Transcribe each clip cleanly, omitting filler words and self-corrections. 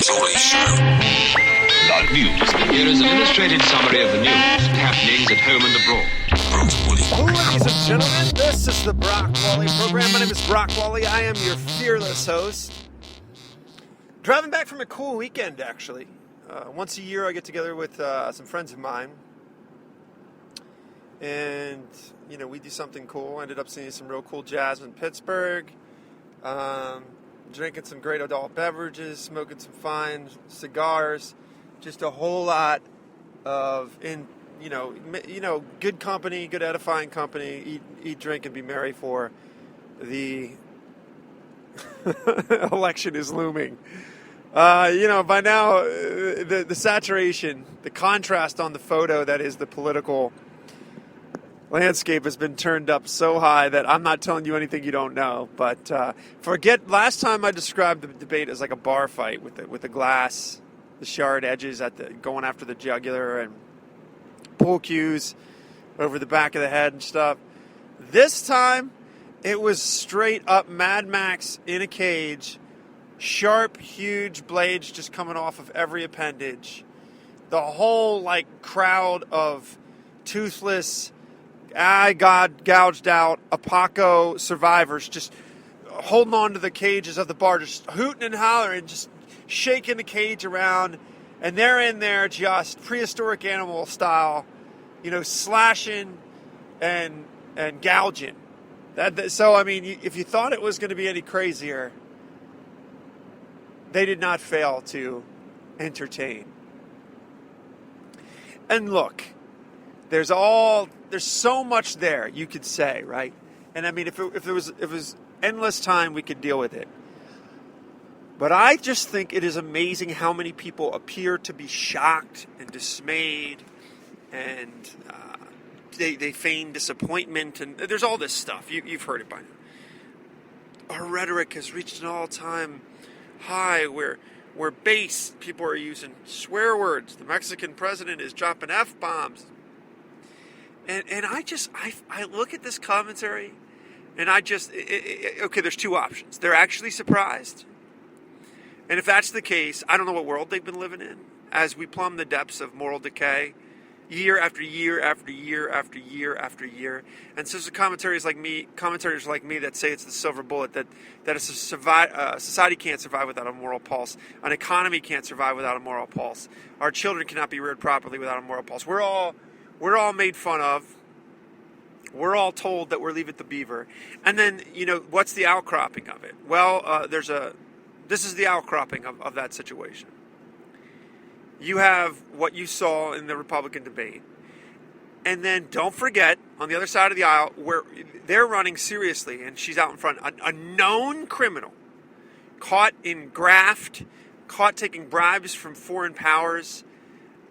It's always true. Not news. Here is an illustrated summary of the news happenings at home and abroad. Ladies and gentlemen, this is the Brock Wally program. My name is Brock Wally. I am your fearless host. Driving back from a cool weekend, actually. Once a year, I get together with some friends of mine. And, we do something cool. Ended up seeing some real cool jazz in Pittsburgh. Drinking some great adult beverages, smoking some fine cigars. Just a whole lot of, good company, good edifying company. Eat, drink, and be merry, for the election is looming. By now, the saturation, the contrast on the photo that is the political landscape has been turned up so high that I'm not telling you anything you don't know. But forget last time I described the debate as like a bar fight with the glass, the shard edges going after the jugular, and pool cues over the back of the head and stuff. This time, it was straight up Mad Max in a cage. Sharp, huge blades just coming off of every appendage. The whole, crowd of toothless, God gouged out Apaco survivors just holding on to the cages of the bar, just hooting and hollering, just shaking the cage around. And they're in there just prehistoric animal style, slashing and gouging. So, if you thought it was going to be any crazier, they did not fail to entertain. And look, there's so much there you could say, right? And if it was endless time, we could deal with it. But I just think it is amazing how many people appear to be shocked and dismayed, and they feign disappointment, and there's all this stuff. You've heard it by now. Our rhetoric has reached an all-time high where base people are using swear words. The Mexican president is dropping F-bombs. And I look at this commentary, and okay, there's two options. They're actually surprised. And if that's the case, I don't know what world they've been living in as we plumb the depths of moral decay year after year after year after year after year. And so there's commentators like me that say it's the silver bullet, that a society can't survive without a moral pulse. An economy can't survive without a moral pulse. Our children cannot be reared properly without a moral pulse. We're all made fun of. We're all told that we're Leave It to Beaver. And then, what's the outcropping of it? Well, this is the outcropping of that situation. You have what you saw in the Republican debate. And then don't forget, on the other side of the aisle, where they're running seriously, and she's out in front, a known criminal caught in graft, caught taking bribes from foreign powers,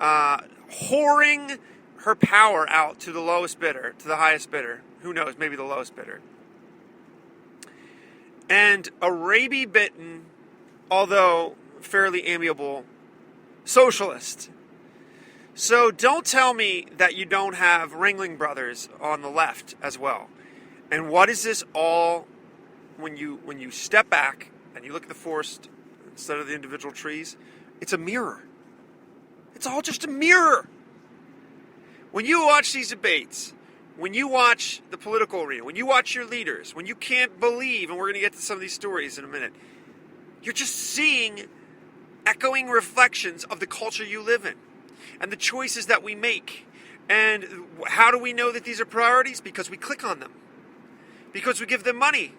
whoring her power out to the lowest bidder, to the highest bidder. Who knows, maybe the lowest bidder. And a rabies-bitten, although fairly amiable, socialist. So don't tell me that you don't have Ringling Brothers on the left as well. And what is this all, when you step back and you look at the forest instead of the individual trees, it's a mirror. It's all just a mirror. When you watch these debates, when you watch the political arena, when you watch your leaders, when you can't believe, and we're going to get to some of these stories in a minute, you're just seeing echoing reflections of the culture you live in and the choices that we make. And how do we know that these are priorities? Because we click on them. Because we give them money.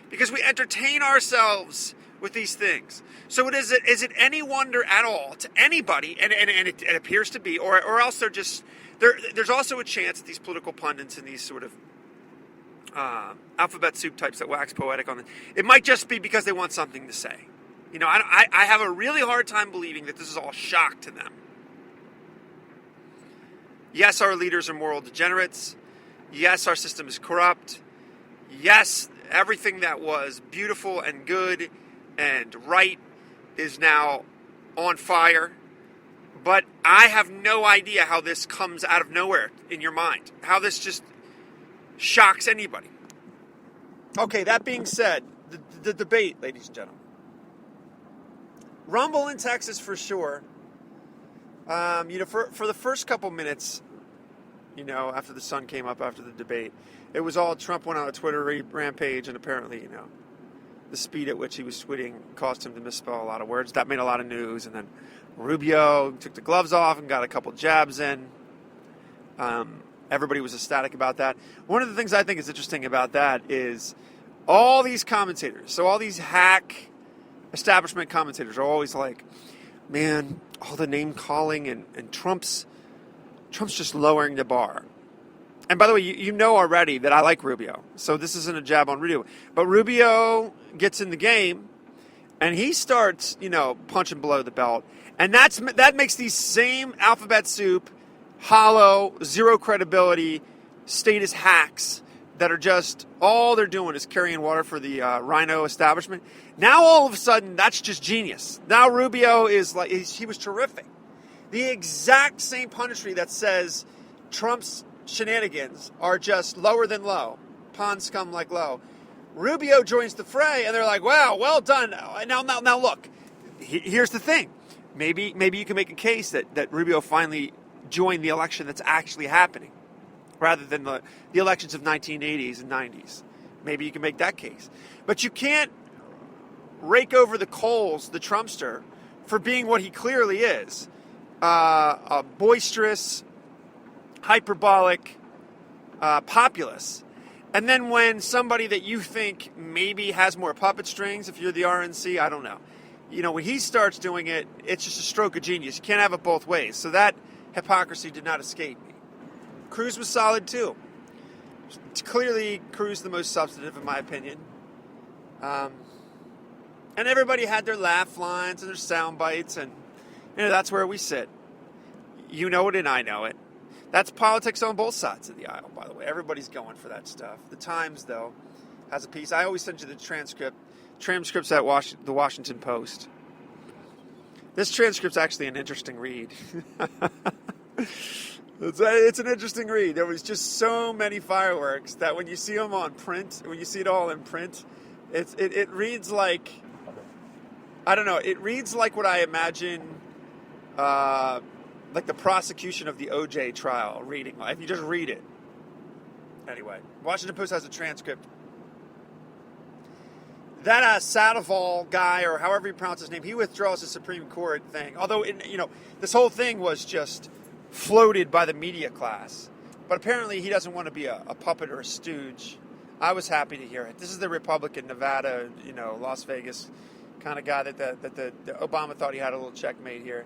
Because we entertain ourselves with these things. So is it any wonder at all to anybody, and it appears to be, or else there's also a chance that these political pundits and these sort of alphabet soup types that wax poetic on it, it might just be because they want something to say. I have a really hard time believing that this is all shock to them. Yes, our leaders are moral degenerates. Yes, our system is corrupt. Yes, everything that was beautiful and good and right is now on fire. But I have no idea how this comes out of nowhere in your mind. How this just shocks anybody. Okay, that being said, the debate, ladies and gentlemen. rumble in Texas for sure. For the first couple minutes, after the sun came up after the debate, it was all Trump went on a Twitter rampage, and apparently, the speed at which he was tweeting caused him to misspell a lot of words. That made a lot of news. And then Rubio took the gloves off and got a couple jabs in. Everybody was ecstatic about that. One of the things I think is interesting about that is all these commentators, so all these hack establishment commentators are always like, man, all the name calling and Trump's just lowering the bar. And by the way, you know already that I like Rubio, so this isn't a jab on Rubio. But Rubio gets in the game, and he starts, punching below the belt, and that makes these same alphabet soup, hollow, zero credibility, status hacks that are just all they're doing is carrying water for the Rhino establishment. Now all of a sudden, that's just genius. Now Rubio is like he was terrific. The exact same punditry that says Trump's shenanigans are just lower than low, pond scum like low. Rubio joins the fray, and they're like, "Wow, well done." Now look. Here's the thing. Maybe you can make a case that Rubio finally joined the election that's actually happening, rather than the elections of 1980s and 90s. Maybe you can make that case, but you can't rake over the coals the Trumpster for being what he clearly is. A boisterous, hyperbolic populace. And then when somebody that you think maybe has more puppet strings, if you're the RNC, I don't know. When he starts doing it, it's just a stroke of genius. You can't have it both ways. So that hypocrisy did not escape me. Cruz was solid too. Clearly, Cruz the most substantive in my opinion. And everybody had their laugh lines and their sound bites, and that's where we sit. You know it and I know it. That's politics on both sides of the aisle, by the way. Everybody's going for that stuff. The Times, though, has a piece. I always send you the transcripts at the Washington Post. This transcript's actually an interesting read. It's an interesting read. There was just so many fireworks that when you see them on print, when you see it all in print, it reads like, I don't know, it reads like what I imagine like the prosecution of the OJ trial reading. If you just read it. Anyway, Washington Post has a transcript. That Sandoval guy, or however you pronounce his name, he withdraws the Supreme Court thing. Although, this whole thing was just floated by the media class. But apparently he doesn't want to be a puppet or a stooge. I was happy to hear it. This is the Republican, Nevada, Las Vegas kind of guy that the Obama thought he had a little checkmate here.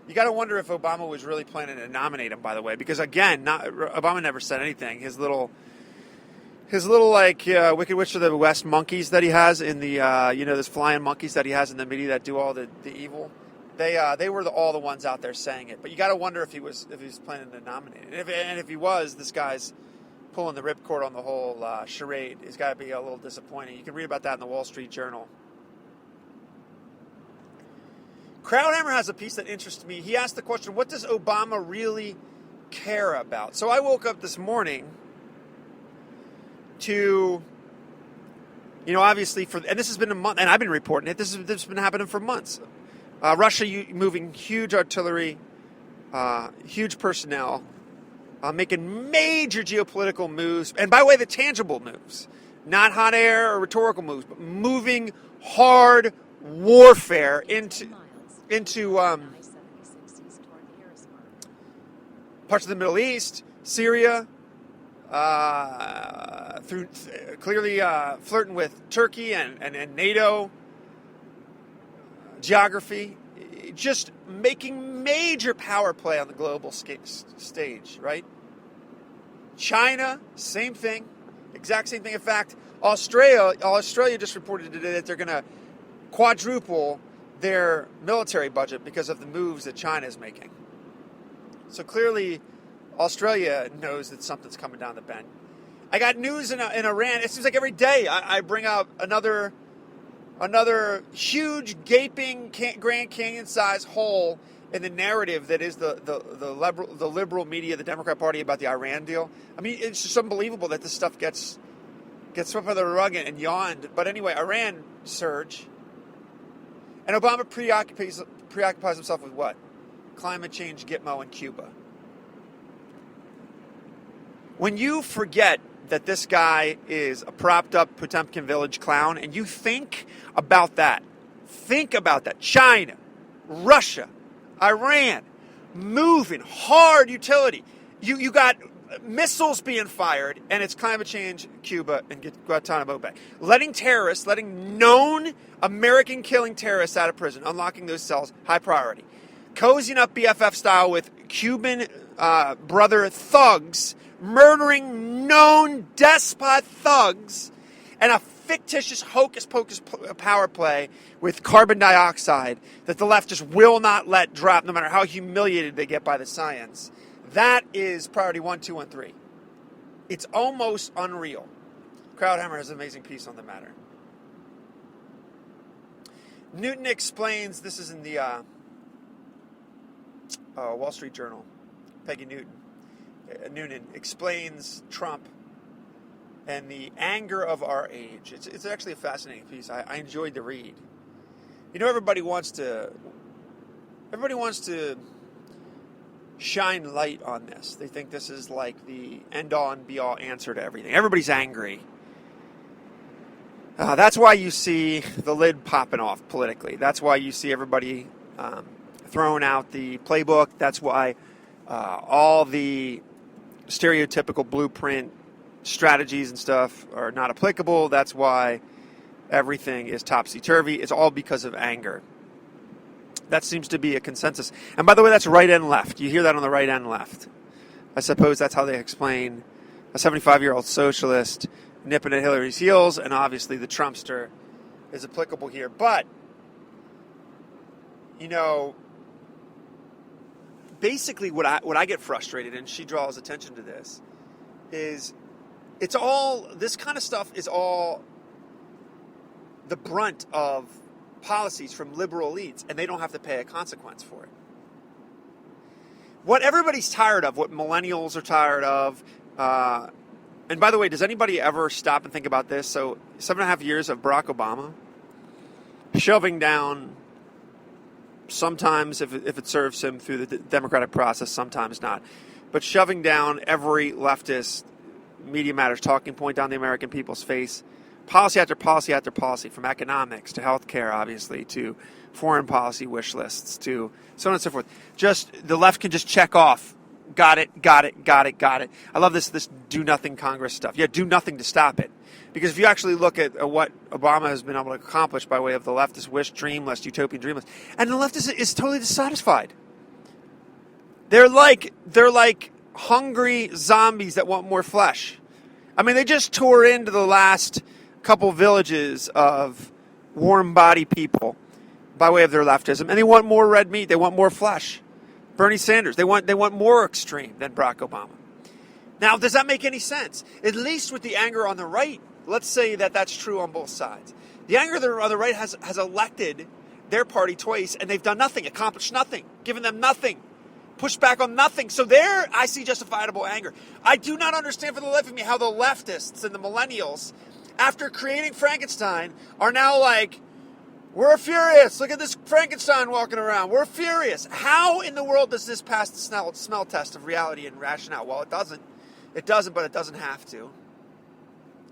You got to wonder if Obama was really planning to nominate him, by the way, because again, Obama never said anything. His little Wicked Witch of the West monkeys that he has in the those flying monkeys that he has in the media that do all the evil. They were all the ones out there saying it. But you got to wonder if he was planning to nominate it. And if he was, this guy's pulling the ripcord on the whole charade. It's got to be a little disappointing. You can read about that in the Wall Street Journal. Krauthammer has a piece that interests me. He asked the question, what does Obama really care about? So I woke up this morning to, obviously and this has been a month, and I've been reporting it, this has been happening for months. Russia moving huge artillery, huge personnel, making major geopolitical moves, and by the way, the tangible moves, not hot air or rhetorical moves, but moving hard warfare into parts of the Middle East, Syria, through clearly flirting with Turkey and NATO geography, just making major power play on the global stage, right? China, same thing, exact same thing. In fact, Australia just reported today that they're going to quadruple their military budget because of the moves that China is making. So clearly, Australia knows that something's coming down the bend. I got news in Iran. It seems like every day I bring out another huge, gaping Grand Canyon-sized hole in the narrative that is the liberal media, the Democrat Party, about the Iran deal. I mean, it's just unbelievable that this stuff gets swept under the rug and yawned. But anyway, Iran surge. And Obama preoccupies himself with what? Climate change, Gitmo, and Cuba. When you forget that this guy is a propped up Potemkin Village clown, and you think about that, China, Russia, Iran, moving hard utility. You got missiles being fired, and it's climate change, Cuba, and Guantanamo Bay. Letting known American killing terrorists out of prison, unlocking those cells, high priority. Cozying up BFF style with Cuban brother thugs, murdering known despot thugs, and a fictitious hocus-pocus power play with carbon dioxide that the left just will not let drop, no matter how humiliated they get by the science. That is priority 1, 2, and 3. It's almost unreal. Krauthammer has an amazing piece on the matter. Newton explains, this is in the Wall Street Journal, Peggy Noonan explains Trump and the anger of our age. It's actually a fascinating piece. I enjoyed the read. You know, everybody wants to shine light on this. They think this is like the end-all and be-all answer to everything. Everybody's angry. That's why you see the lid popping off politically. That's why you see everybody throwing out the playbook. That's why all the stereotypical blueprint strategies and stuff are not applicable. That's why everything is topsy-turvy. It's all because of anger. That seems to be a consensus. And by the way, that's right and left. You hear that on the right and left. I suppose that's how they explain a 75-year-old socialist nipping at Hillary's heels, and obviously the Trumpster is applicable here. But, you know, basically what I get frustrated, and she draws attention to this, is it's all, this kind of stuff is all the brunt of policies from liberal elites, and they don't have to pay a consequence for it. What everybody's tired of, what millennials are tired of, and by the way, does anybody ever stop and think about this? So 7.5 years of Barack Obama shoving down, sometimes if it serves him through the democratic process, sometimes not, but shoving down every leftist Media Matters talking point down the American people's face, policy after policy after policy, from economics to healthcare, obviously, to foreign policy wish lists, to so on and so forth. Just the left can just check off. Got it. I love this do nothing Congress stuff. Yeah, do nothing to stop it. Because if you actually look at what Obama has been able to accomplish by way of the leftist wish dream list, utopian dream list, and the left is totally dissatisfied. They're like hungry zombies that want more flesh. I mean, they just tore into the last couple villages of warm body people by way of their leftism, and they want more red meat. They want more flesh. Bernie Sanders, they want more extreme than Barack Obama. Now, does that make any sense? At least with the anger on the right, let's say that that's true on both sides. The anger on the right has elected their party twice, and they've done nothing, accomplished nothing, given them nothing, pushed back on nothing. So there, I see justifiable anger. I do not understand for the life of me how the leftists and the millennials, after creating Frankenstein, are now like, we're furious. Look at this Frankenstein walking around. We're furious. How in the world does this pass the smell test of reality and rationale? Well, it doesn't. It doesn't, but it doesn't have to.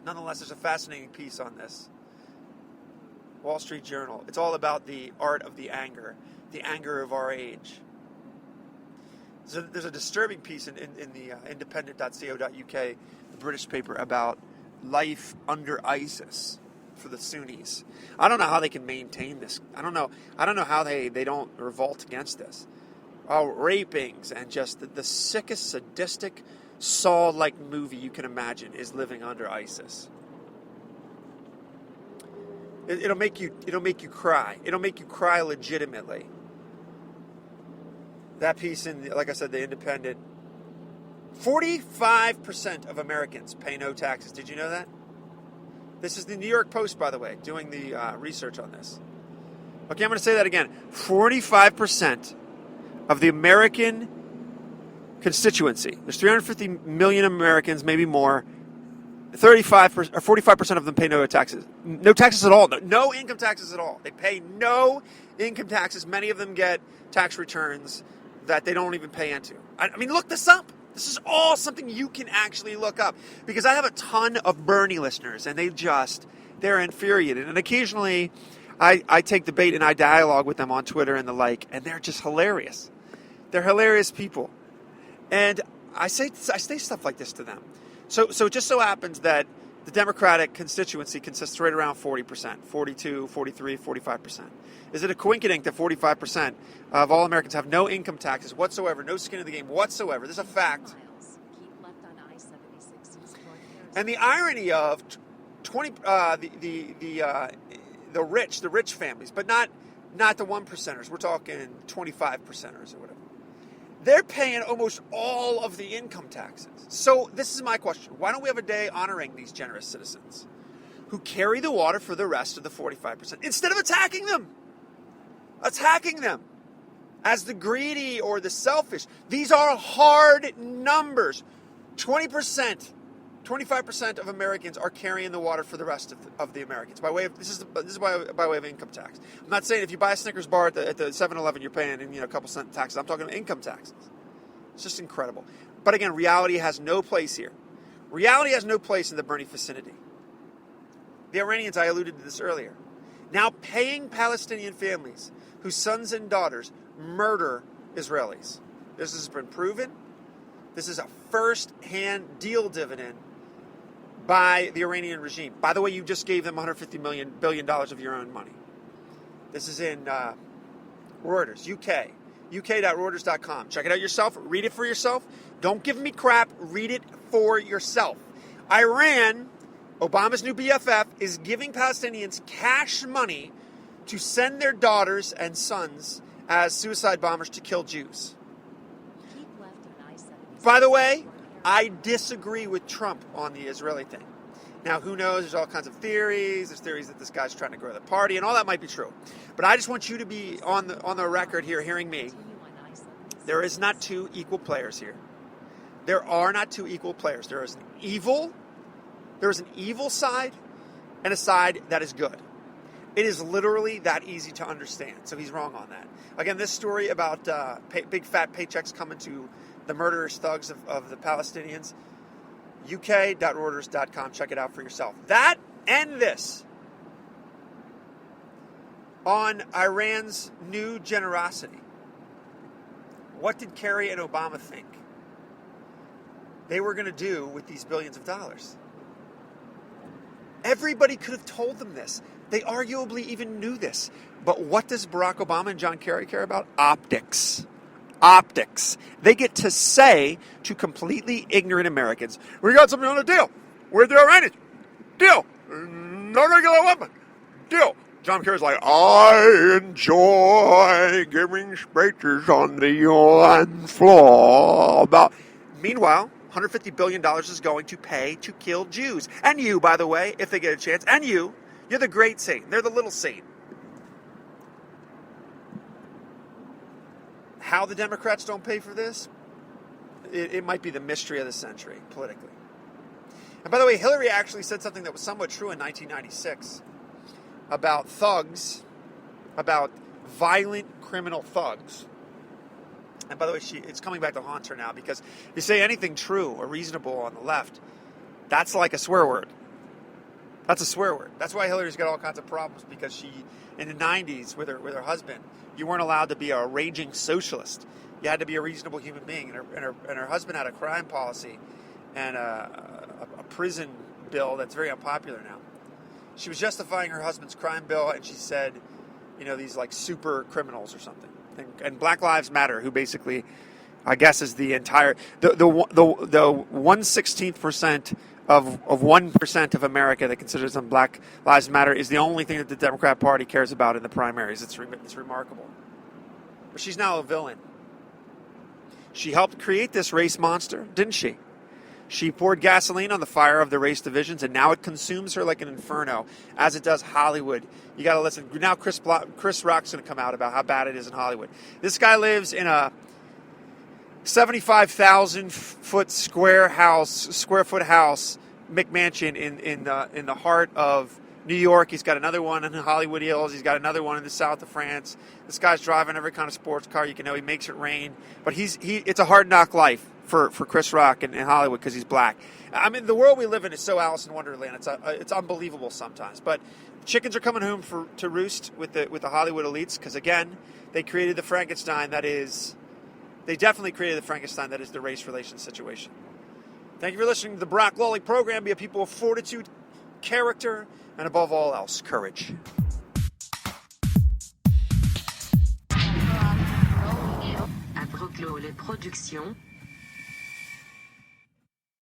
Nonetheless, there's a fascinating piece on this. Wall Street Journal. It's all about the art of the anger of our age. So there's a disturbing piece in the independent.co.uk, the British paper, about life under ISIS for the Sunnis. I don't know how they can maintain this. I don't know how they don't revolt against this. Rapings and just the sickest, sadistic, Saw-like movie you can imagine is living under ISIS. It'll make you cry. It'll make you cry legitimately. That piece in, like I said, the Independent. 45% of Americans pay no taxes. Did you know that? This is the New York Post, by the way, doing the research on this. Okay, I'm going to say that again. 45% of the American constituency. There's 350 million Americans, maybe more. 35% or 45% of them pay no taxes. No taxes at all. No income taxes at all. They pay no income taxes. Many of them get tax returns that they don't even pay into. I mean, look this up. This is all something you can actually look up, because I have a ton of Bernie listeners, and they're infuriated. And occasionally I take the bait and I dialogue with them on Twitter and the like, and they're just hilarious. They're hilarious people. And I say stuff like this to them. So it just so happens that the Democratic constituency consists right around 40%, 42, 43, 45%. Is it a coincidence that 45% of all Americans have no income taxes whatsoever, no skin in the game whatsoever? This is a fact. And the irony of 20, the rich families, but not the 1%ers. We're talking 25%ers or whatever. They're paying almost all of the income taxes. So this is my question. Why don't we have a day honoring these generous citizens who carry the water for the rest of the 45% instead of attacking them? Attacking them as the greedy or the selfish. These are hard numbers. 20%, 25% of Americans are carrying the water for the rest of the Americans by way of this is by way of income tax. I'm not saying if you buy a Snickers bar at the 7-Eleven you're paying a couple cent taxes. I'm talking about income taxes. It's just incredible. But again, reality has no place here. Reality has no place in the Bernie vicinity. The Iranians, I alluded to this earlier, now paying Palestinian families whose sons and daughters murder Israelis. This has been proven. This is a first-hand deal dividend by the Iranian regime. By the way, you just gave them $150 billion of your own money. This is in Reuters, UK. uk.reuters.com. Check it out yourself. Read it for yourself. Don't give me crap. Read it for yourself. Iran, Obama's new BFF, is giving Palestinians cash money to send their daughters and sons as suicide bombers to kill Jews. By the way, I disagree with Trump on the Israeli thing. Now, who knows? There's all kinds of theories. There's theories that this guy's trying to grow the party, and all that might be true. But I just want you to be on the record here, hearing me. There is not two equal players here. There are not two equal players. There is an evil side and a side that is good. It is literally that easy to understand. So he's wrong on that. Again, this story about big fat paychecks coming to the murderous thugs of the Palestinians, uk.reuters.com. Check it out for yourself. That and this on Iran's new generosity. What did Kerry and Obama think they were going to do with these billions of dollars? Everybody could have told them this. They arguably even knew this. But what does Barack Obama and John Kerry care about? Optics. Optics. They get to say to completely ignorant Americans, we got something on a deal. We're the Iranians. Deal. No regular weapon. Deal. John Kerry's like, I enjoy giving speeches on the UN floor. Meanwhile, $150 billion is going to pay to kill Jews. And you, by the way, if they get a chance. And you're the great Satan. They're the little Satan. How the Democrats don't pay for this, it might be the mystery of the century, politically. And by the way, Hillary actually said something that was somewhat true in 1996 about thugs, about violent criminal thugs. And by the way, it's coming back to haunt her now, because if you say anything true or reasonable on the left, that's like a swear word. That's a swear word. That's why Hillary's got all kinds of problems, because she, in the 90s, with her husband, you weren't allowed to be a raging socialist. You had to be a reasonable human being. And her husband had a crime policy and a prison bill that's very unpopular now. She was justifying her husband's crime bill, and she said, these like super criminals or something. And Black Lives Matter, who basically, I guess, is the entire the 1/16% of 1% of America that considers them Black Lives Matter, is the only thing that the Democrat Party cares about in the primaries. It's remarkable. But she's now a villain. She helped create this race monster, didn't she? She poured gasoline on the fire of the race divisions, and now it consumes her like an inferno, as it does Hollywood. You got to listen. Now Chris Rock's going to come out about how bad it is in Hollywood. This guy lives in a 75,000 square foot house, McMansion in the heart of New York. He's got another one in Hollywood Hills. He's got another one in the south of France. This guy's driving every kind of sports car you can know. He makes it rain. But it's a hard knock life for Chris Rock in Hollywood because he's black. I mean, the world we live in is so Alice in Wonderland. It's unbelievable sometimes. But chickens are coming home to roost with the Hollywood elites because, again, they created the Frankenstein that is... They definitely created the Frankenstein that is the race relations situation. Thank you for listening to the Brock Lawley program. Be a people of fortitude, character, and above all else, courage. À Brock Lawley Productions.